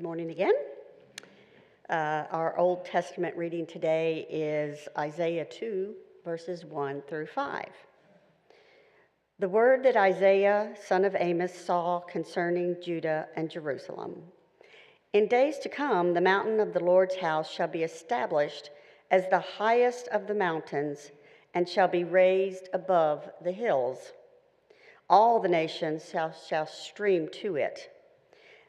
Good morning again. Our Old Testament reading today is Isaiah 2, verses 1 through 5. The word that Isaiah, son of Amos, saw concerning Judah and Jerusalem. In days to come, the mountain of the Lord's house shall be established as the highest of the mountains and shall be raised above the hills. All the nations shall stream to it.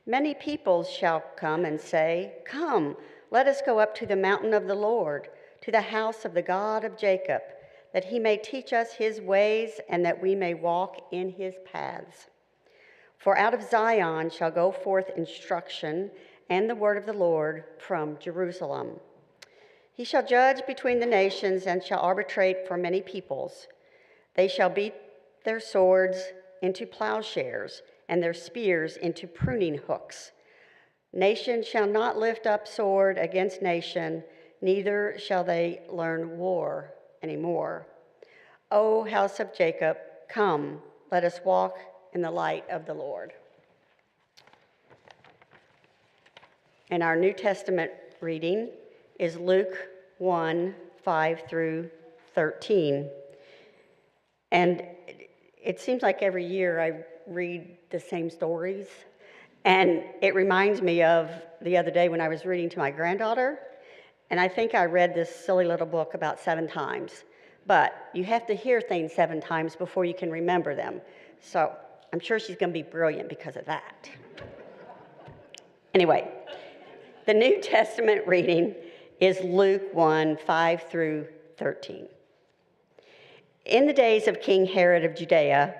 Many peoples shall come and say, "Come, let us go up to the mountain of the Lord, to the house of the God of Jacob, that he may teach us his ways and that we may walk in his paths. For out of Zion shall go forth instruction and the word of the Lord from Jerusalem. He shall judge between the nations and shall arbitrate for many peoples. They shall beat their swords into plowshares and their spears into pruning hooks. Nation shall not lift up sword against nation, neither shall they learn war anymore. O house of Jacob, come, let us walk in the light of the Lord." And our New Testament reading is Luke 1, 5 through 13. And it seems like every year I read the same stories. And it reminds me of the other day when I was reading to my granddaughter. And I think I read this silly little book about 7 times. But you have to hear things 7 times before you can remember them. So I'm sure she's going to be brilliant because of that. Anyway, the New Testament reading is Luke 1, 5 through 13. In the days of King Herod of Judea,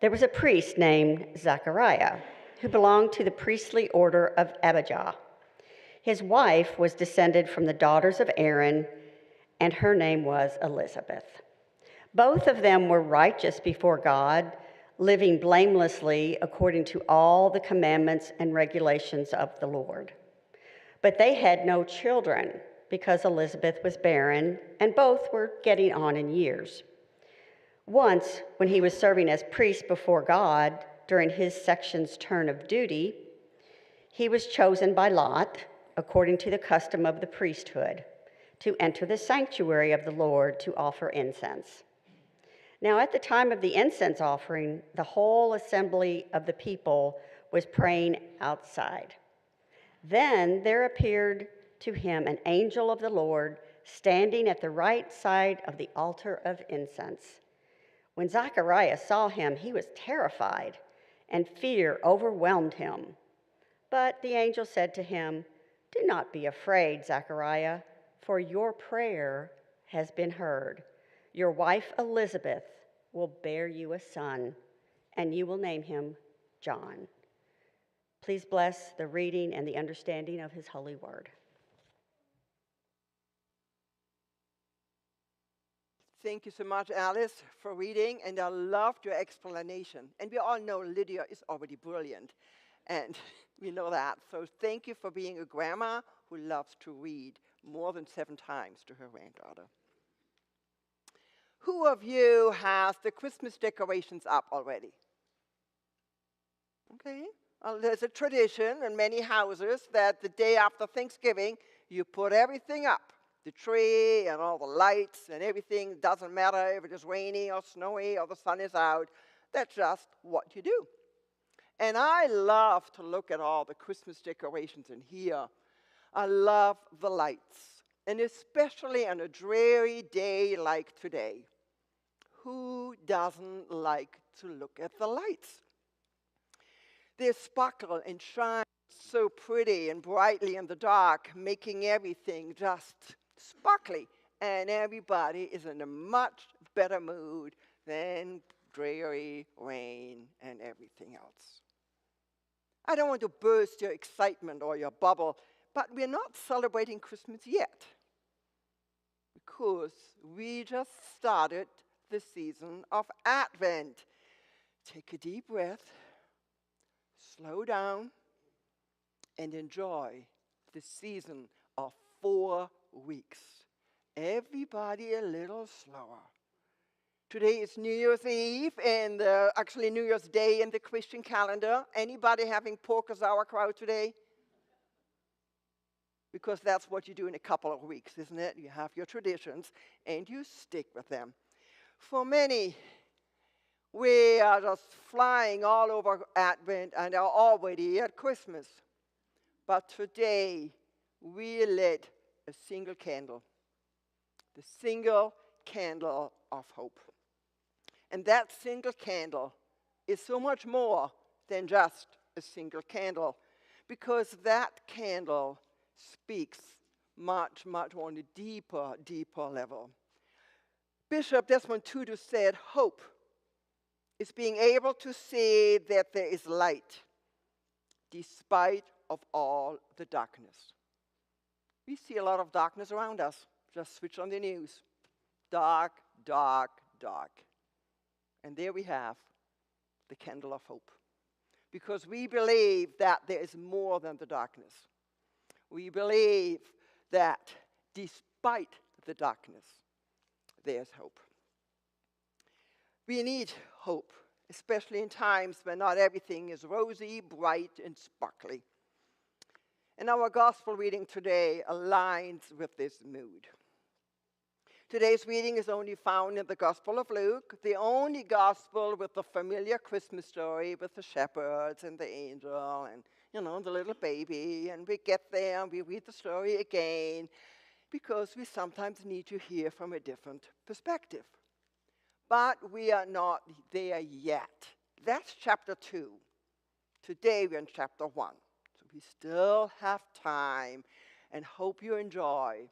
there was a priest named Zechariah, who belonged to the priestly order of Abijah. His wife was descended from the daughters of Aaron, and her name was Elizabeth. Both of them were righteous before God, living blamelessly according to all the commandments and regulations of the Lord. But they had no children because Elizabeth was barren, and both were getting on in years. Once, when he was serving as priest before God during his section's turn of duty, he was chosen by lot, according to the custom of the priesthood, to enter the sanctuary of the Lord to offer incense. Now, at the time of the incense offering, the whole assembly of the people was praying outside. Then there appeared to him an angel of the Lord standing at the right side of the altar of incense. When Zacharias saw him, he was terrified, and fear overwhelmed him. But the angel said to him, "Do not be afraid, Zachariah, for your prayer has been heard. Your wife Elizabeth will bear you a son, and you will name him John." Please bless the reading and the understanding of his holy word. Thank you so much, Alice, for reading, and I loved your explanation. And we all know Lydia is already brilliant, and we know that. So thank you for being a grandma who loves to read more than 7 times to her granddaughter. Who of you has the Christmas decorations up already? Okay. Well, there's a tradition in many houses that the day after Thanksgiving, you put everything up. The tree and all the lights and everything. Doesn't matter if it is rainy or snowy or the sun is out. That's just what you do. And I love to look at all the Christmas decorations in here. I love the lights. And especially on a dreary day like today. Who doesn't like to look at the lights? They sparkle and shine so pretty and brightly in the dark, making everything just sparkly, and everybody is in a much better mood than dreary rain and everything else. I don't want to burst your excitement or your bubble, but we're not celebrating Christmas yet because we just started the season of Advent. Take a deep breath, slow down, and enjoy the season of 4 weeks. Everybody a little slower. Today is New Year's Eve and actually New Year's Day in the Christian calendar. Anybody having pork or sauerkraut today? because that's what you do in a couple of weeks, isn't it? You have your traditions and you stick with them. For many, we are just flying all over Advent and are already at Christmas. But today, we lit a single candle, the single candle of hope. And that single candle is so much more than just a single candle, because that candle speaks much, much on a deeper, deeper level. Bishop Desmond Tutu said, hope is being able to see that there is light despite of all the darkness. We see a lot of darkness around us. Just switch on the news. Dark, dark, dark. And there we have the candle of hope. Because we believe that there is more than the darkness. We believe that despite the darkness, there's hope. We need hope, especially in times when not everything is rosy, bright, and sparkly. And our gospel reading today aligns with this mood. Today's reading is only found in the Gospel of Luke, the only gospel with the familiar Christmas story with the shepherds and the angel and, the little baby. And we get there and we read the story again because we sometimes need to hear from a different perspective. But we are not there yet. That's chapter 2. Today we're in chapter 1. So we still have time, and hope you enjoy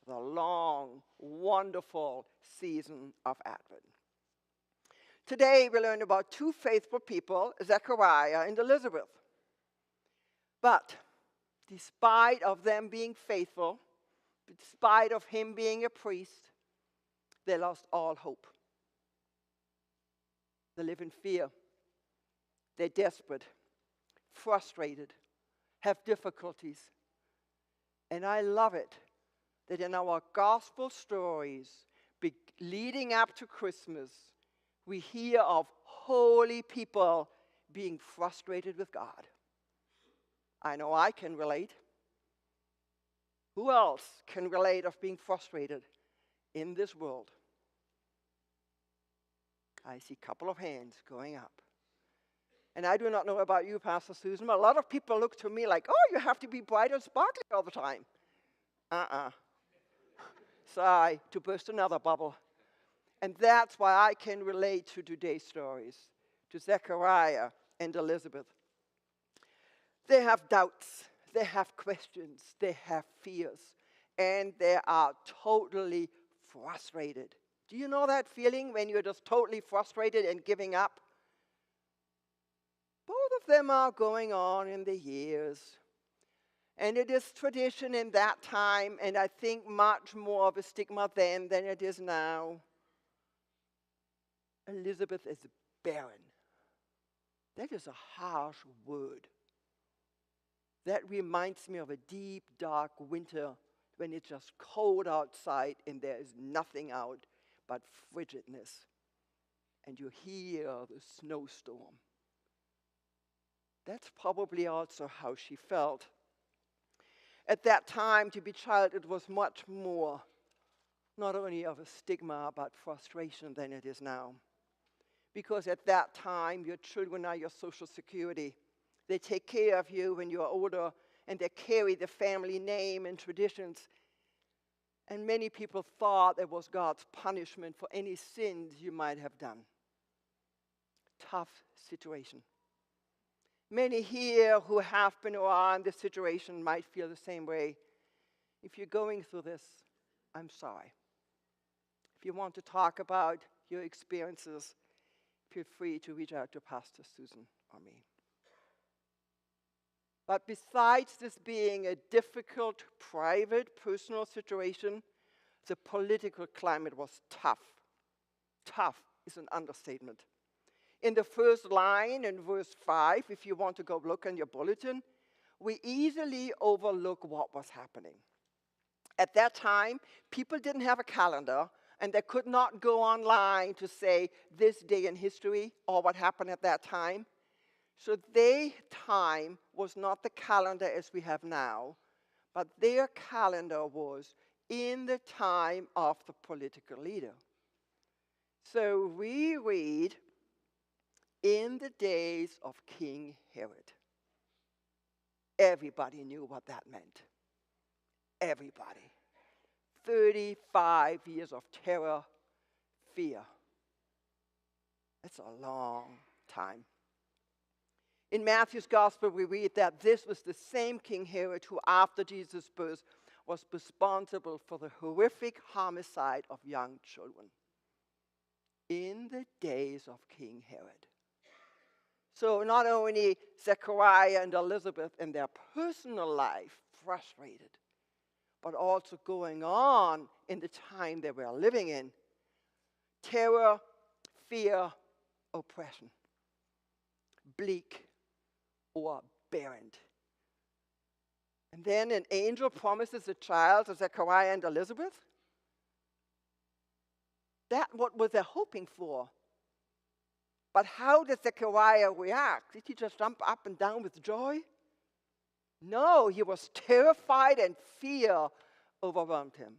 the long, wonderful season of Advent. Today we learn about two faithful people, Zechariah and Elizabeth. But despite of them being faithful, despite of him being a priest, they lost all hope. They live in fear. They're desperate, frustrated, have difficulties. And I love it that in our gospel stories leading up to Christmas, we hear of holy people being frustrated with God. I know I can relate. Who else can relate of being frustrated in this world? I see a couple of hands going up. And I do not know about you, Pastor Susan, but a lot of people look to me like, oh, you have to be bright and sparkly all the time. Sorry, to burst another bubble. And that's why I can relate to today's stories, to Zechariah and Elizabeth. They have doubts, they have questions, they have fears, and they are totally frustrated. Do you know that feeling when you're just totally frustrated and giving up? Both of them are going on in the years. And it is tradition in that time, and I think much more of a stigma then than it is now. Elizabeth is barren. That is a harsh word. That reminds me of a deep, dark winter when it's just cold outside and there is nothing out but frigidness. And you hear the snowstorm. That's probably also how she felt. At that time, to be child, it was much more, not only of a stigma, but frustration than it is now. Because at that time, your children are your social security. They take care of you when you're older, and they carry the family name and traditions. And many people thought it was God's punishment for any sins you might have done. Tough situation. Many here who have been around this situation might feel the same way. If you're going through this, I'm sorry. If you want to talk about your experiences, feel free to reach out to Pastor Susan or me. But besides this being a difficult, private, personal situation, the political climate was tough. Tough is an understatement. In the first line, in verse 5, if you want to go look in your bulletin, we easily overlook what was happening. At that time, people didn't have a calendar, and they could not go online to say this day in history or what happened at that time. So their time was not the calendar as we have now, but their calendar was in the time of the political leader. So we read, in the days of King Herod. Everybody knew what that meant. Everybody. 35 years of terror, fear. That's a long time. In Matthew's gospel, we read that this was the same King Herod who, after Jesus' birth, was responsible for the horrific homicide of young children. In the days of King Herod. So not only Zechariah and Elizabeth in their personal life frustrated, but also going on in the time they were living in. Terror, fear, oppression. Bleak or barren. And then an angel promises a child to Zechariah and Elizabeth. That's what was they hoping for. But how did Zechariah react? Did he just jump up and down with joy? No, he was terrified and fear overwhelmed him.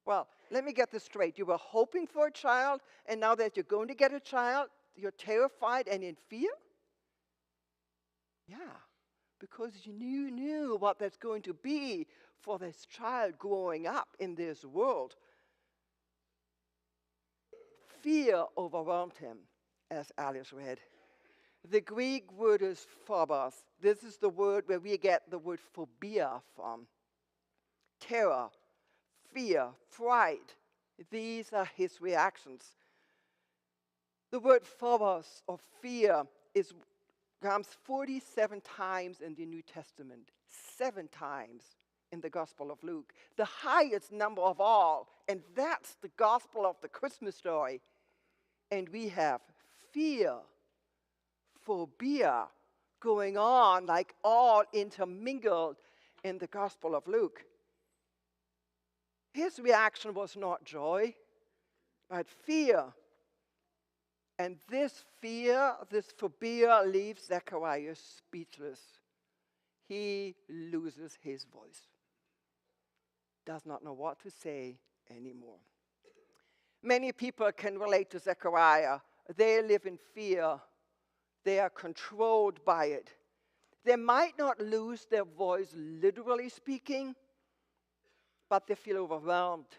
Well, let me get this straight. You were hoping for a child, and now that you're going to get a child, you're terrified and in fear? Yeah, because you knew what that's going to be for this child growing up in this world. Fear overwhelmed him, as Alice read. The Greek word is phobos. This is the word where we get the word phobia from. Terror, fear, fright. These are his reactions. The word phobos, or fear, comes 47 times in the New Testament, 7 times in the Gospel of Luke, the highest number of all. And that's the gospel of the Christmas story. And we have fear, phobia going on, like all intermingled in the Gospel of Luke. His reaction was not joy, but fear. And this fear, this phobia, leaves Zechariah speechless. He loses his voice, does not know what to say anymore. Many people can relate to Zechariah. They live in fear. They are controlled by it. They might not lose their voice, literally speaking, but they feel overwhelmed,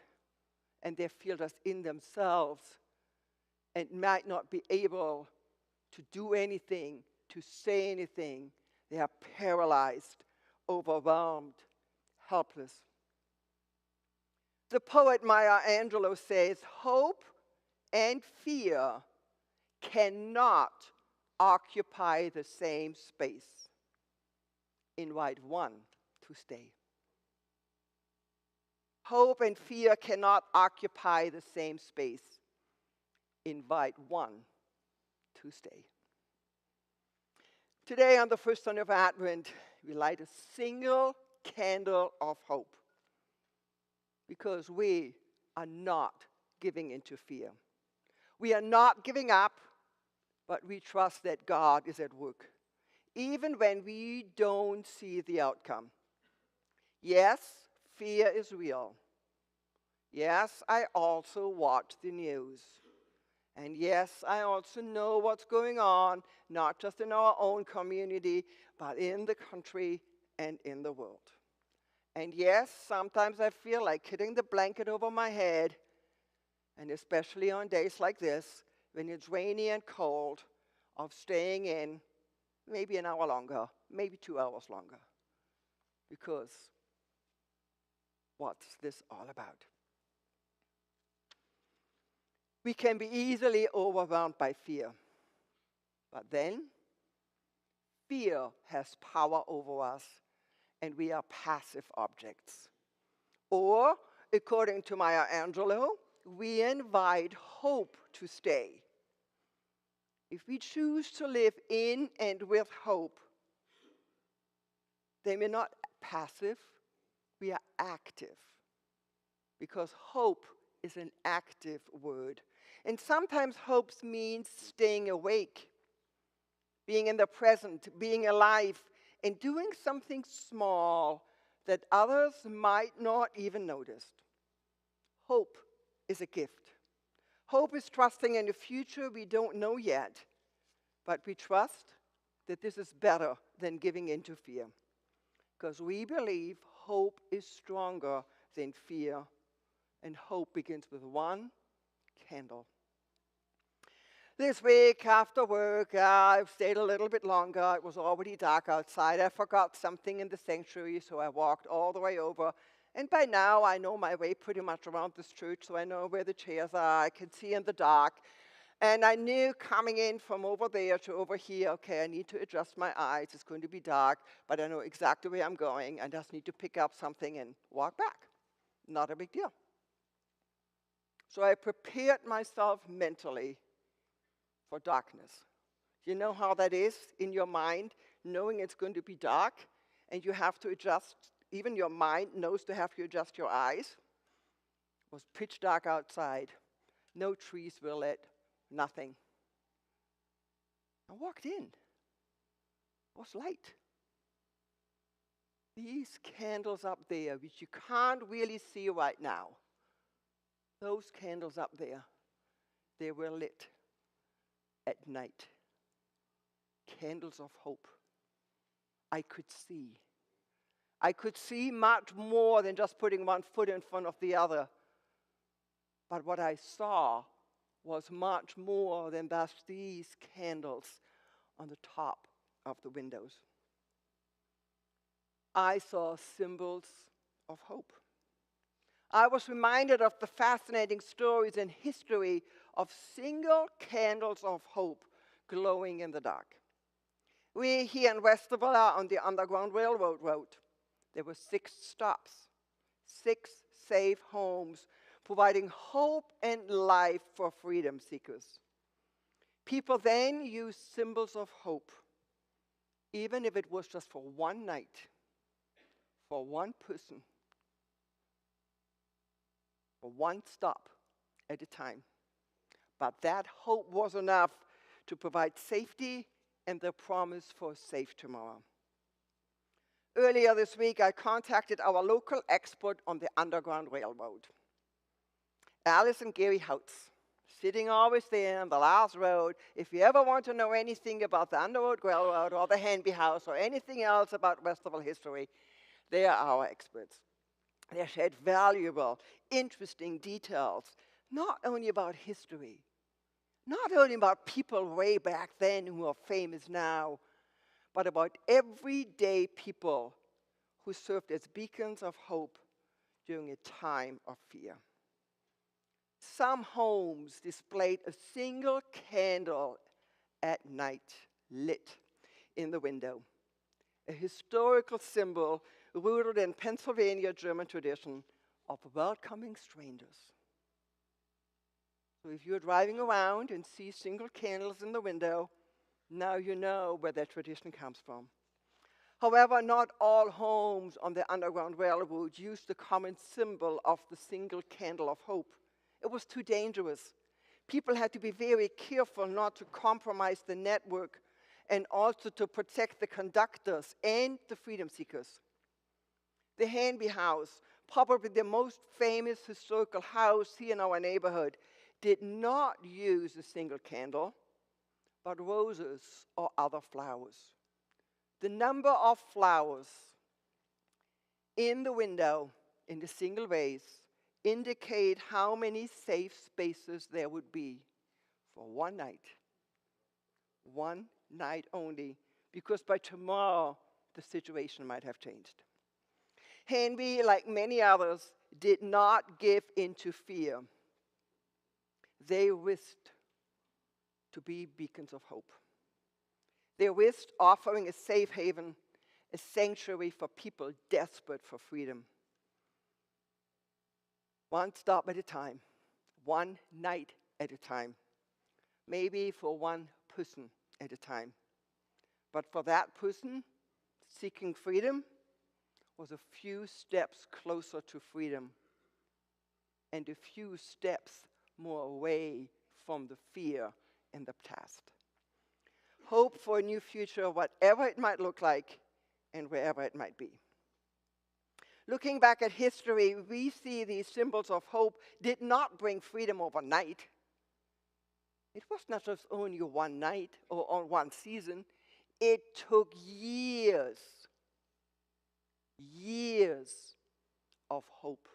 and they feel just in themselves, and might not be able to do anything, to say anything. They are paralyzed, overwhelmed, helpless. The poet Maya Angelou says, hope and fear cannot occupy the same space. Invite one to stay. Hope and fear cannot occupy the same space. Invite one to stay. Today, on the first Sunday of Advent, we light a single candle of hope, because we are not giving into fear. We are not giving up, but we trust that God is at work, even when we don't see the outcome. Yes, fear is real. Yes, I also watch the news. And yes, I also know what's going on, not just in our own community, but in the country and in the world. And yes, sometimes I feel like hitting the blanket over my head, and especially on days like this, when it's rainy and cold, of staying in maybe an hour longer, maybe 2 hours longer. Because what's this all about? We can be easily overwhelmed by fear. But then, fear has power over us, and we are passive objects. Or, according to Maya Angelou, we invite hope to stay. If we choose to live in and with hope, then we're not passive, we are active. Because hope is an active word. And sometimes hope means staying awake, being in the present, being alive, and doing something small that others might not even notice. Hope is a gift. Hope is trusting in a future we don't know yet, but we trust that this is better than giving in to fear. Because we believe hope is stronger than fear, and hope begins with one candle. This week after work, I stayed a little bit longer. It was already dark outside. I forgot something in the sanctuary, so I walked all the way over. And by now, I know my way pretty much around this church, so I know where the chairs are. I can see in the dark. And I knew coming in from over there to over here, okay, I need to adjust my eyes. It's going to be dark, but I know exactly where I'm going. I just need to pick up something and walk back. Not a big deal. So I prepared myself mentally for darkness. You know how that is in your mind, knowing it's going to be dark, and you have to adjust, even your mind knows to have to adjust your eyes. It was pitch dark outside. No trees were lit, nothing. I walked in. It was light. These candles up there, which you can't really see right now, those candles up there, they were lit at night. Candles of hope. I could see. I could see much more than just putting one foot in front of the other. But what I saw was much more than just these candles on the top of the windows. I saw symbols of hope. I was reminded of the fascinating stories and history of single candles of hope glowing in the dark. We here in Westerville are on the Underground Railroad road. There were 6 stops, 6 safe homes, providing hope and life for freedom seekers. People then used symbols of hope, even if it was just for one night, for one person, for one stop at a time. But that hope was enough to provide safety and the promise for a safe tomorrow. Earlier this week, I contacted our local expert on the Underground Railroad, Alice and Gary Houts, sitting always there on the last road. If you ever want to know anything about the Underground Railroad or the Hanby House or anything else about Westerville history, they are our experts. They shared valuable, interesting details, not only about history, not only about people way back then who are famous now, but about everyday people who served as beacons of hope during a time of fear. Some homes displayed a single candle at night lit in the window, a historical symbol rooted in Pennsylvania German tradition of welcoming strangers. So if you're driving around and see single candles in the window, now you know where that tradition comes from. However, not all homes on the Underground Railroad used the common symbol of the single candle of hope. It was too dangerous. People had to be very careful not to compromise the network and also to protect the conductors and the freedom seekers. The Hanby House, probably the most famous historical house here in our neighborhood, did not use a single candle, but roses or other flowers. The number of flowers in the window in the single vase indicate how many safe spaces there would be for one night only, because by tomorrow the situation might have changed. Hanby, like many others, did not give in to fear. They wished to be beacons of hope. They wished offering a safe haven, a sanctuary for people desperate for freedom. One stop at a time, one night at a time, maybe for one person at a time. But for that person seeking freedom was a few steps closer to freedom and a few steps more away from the fear in the past. Hope for a new future, whatever it might look like and wherever it might be. Looking back at history, we see these symbols of hope did not bring freedom overnight. It was not just only one night or on one season. It took years of hope,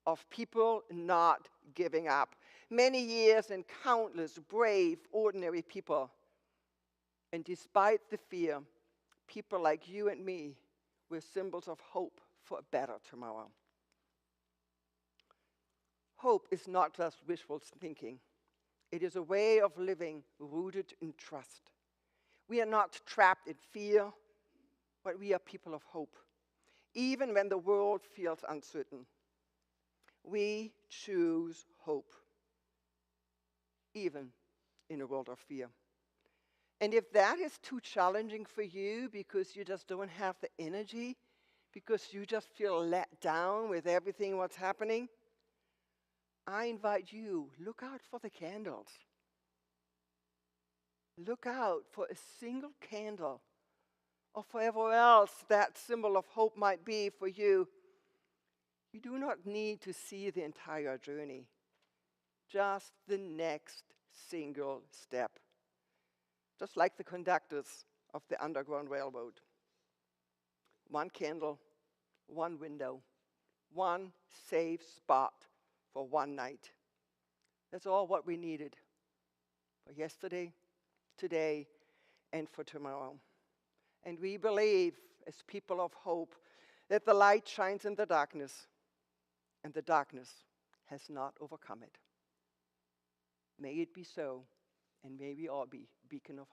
of people not giving up. Many years and countless brave, ordinary people. And despite the fear, people like you and me were symbols of hope for a better tomorrow. Hope is not just wishful thinking. It is a way of living rooted in trust. We are not trapped in fear, but we are people of hope. Even when the world feels uncertain, we choose hope, even in a world of fear. And if that is too challenging for you because you just don't have the energy, because you just feel let down with everything what's happening, I invite you, look out for the candles. Look out for a single candle, or for whatever else that symbol of hope might be for you. You do not need to see the entire journey, just the next single step. Just like the conductors of the Underground Railroad. One candle, one window, one safe spot for one night. That's all what we needed for yesterday, today, and for tomorrow. And we believe, as people of hope, that the light shines in the darkness, and the darkness has not overcome it. May it be so, and may we all be beacon of hope.